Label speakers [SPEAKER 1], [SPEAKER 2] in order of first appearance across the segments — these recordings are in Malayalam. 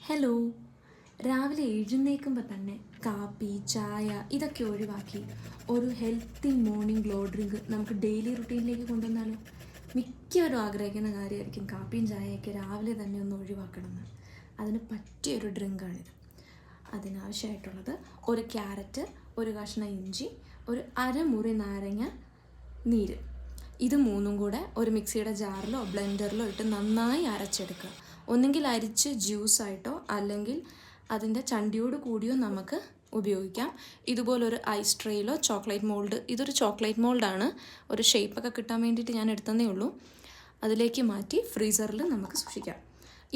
[SPEAKER 1] ഹലോ. രാവിലെ എഴുന്നേൽക്കുമ്പോൾ തന്നെ കാപ്പി ചായ ഇതൊക്കെ ഒഴിവാക്കി ഒരു ഹെൽത്തി മോർണിംഗ് ഗ്ലോ ഡ്രിങ്ക് നമുക്ക് ഡെയിലി റുട്ടീനിലേക്ക് കൊണ്ടുവന്നാലോ? മിക്കവരും ആഗ്രഹിക്കുന്ന കാര്യമായിരിക്കും കാപ്പിയും ചായയൊക്കെ രാവിലെ തന്നെ ഒന്ന് ഒഴിവാക്കണമെന്ന്. അതിന് പറ്റിയൊരു ഡ്രിങ്കാണിത്. അതിനാവശ്യമായിട്ടുള്ളത് ഒരു ക്യാരറ്റ്, ഒരു കഷ്ണം ഇഞ്ചി, ഒരു അരമുറി നാരങ്ങ നീര്. ഇത് മൂന്നും കൂടെ ഒരു മിക്സിയുടെ ജാറിലോ ബ്ലെൻഡറിലോ ഇട്ട് നന്നായി അരച്ചെടുക്കുക. ഒന്നുകിൽ അരിച്ച് ജ്യൂസായിട്ടോ അല്ലെങ്കിൽ അതിൻ്റെ ചണ്ടിയോട് കൂടിയോ നമുക്ക് ഉപയോഗിക്കാം. ഇതുപോലൊരു ഐസ് ട്രേയിലോ ചോക്ലേറ്റ് മോൾഡ്, ഇതൊരു ചോക്ലേറ്റ് മോൾഡാണ്, ഒരു ഷേപ്പൊക്കെ കിട്ടാൻ വേണ്ടിയിട്ട് ഞാൻ എടുത്തതേ ഉള്ളൂ, അതിലേക്ക് മാറ്റി ഫ്രീസറിൽ നമുക്ക് സൂക്ഷിക്കാം.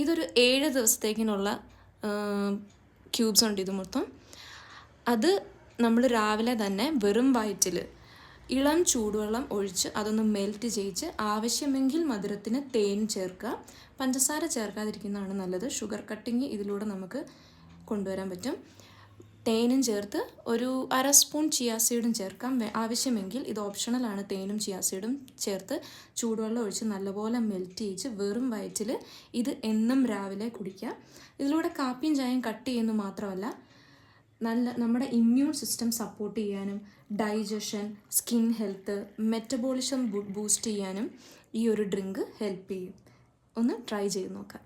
[SPEAKER 1] ഇതൊരു 7 ദിവസത്തേക്കിനുള്ള ക്യൂബ്സ് ഉണ്ട് ഇത് മൊത്തം. അത് നമ്മൾ രാവിലെ തന്നെ വെറും വയറ്റിൽ ഇളം ചൂടുവെള്ളം ഒഴിച്ച് അതൊന്ന് മെൽറ്റ് ചെയ്യിച്ച് ആവശ്യമെങ്കിൽ മധുരത്തിന് തേൻ ചേർക്കുക. പഞ്ചസാര ചേർക്കാതിരിക്കുന്നതാണ് നല്ലത്. ഷുഗർ കട്ടിങ് ഇതിലൂടെ നമുക്ക് കൊണ്ടുവരാൻ പറ്റും. തേനും ചേർത്ത് ഒരു അര സ്പൂൺ ചിയാ സീഡും ചേർക്കാം ആവശ്യമെങ്കിൽ. ഇത് ഓപ്ഷണലാണ്. തേനും ചിയാ സീഡും ചേർത്ത് ചൂടുവെള്ളം ഒഴിച്ച് നല്ലപോലെ മെൽറ്റ് ചെയ്യിച്ച് വെറും വയറ്റിൽ ഇത് എന്നും രാവിലെ കുടിക്കുക. ഇതിലൂടെ കാപ്പിയും ചായയും കട്ട് ചെയ്യുന്നു മാത്രമല്ല, നമ്മുടെ ഇമ്മ്യൂൺ സിസ്റ്റം സപ്പോർട്ട് ചെയ്യാനും digestion, skin health, metabolism boost ചെയ്യാനും ഈ ഒരു ഡ്രിങ്ക് ഹെൽപ്പ് ചെയ്യും. ഒന്ന് ട്രൈ ചെയ്ത് നോക്കാം.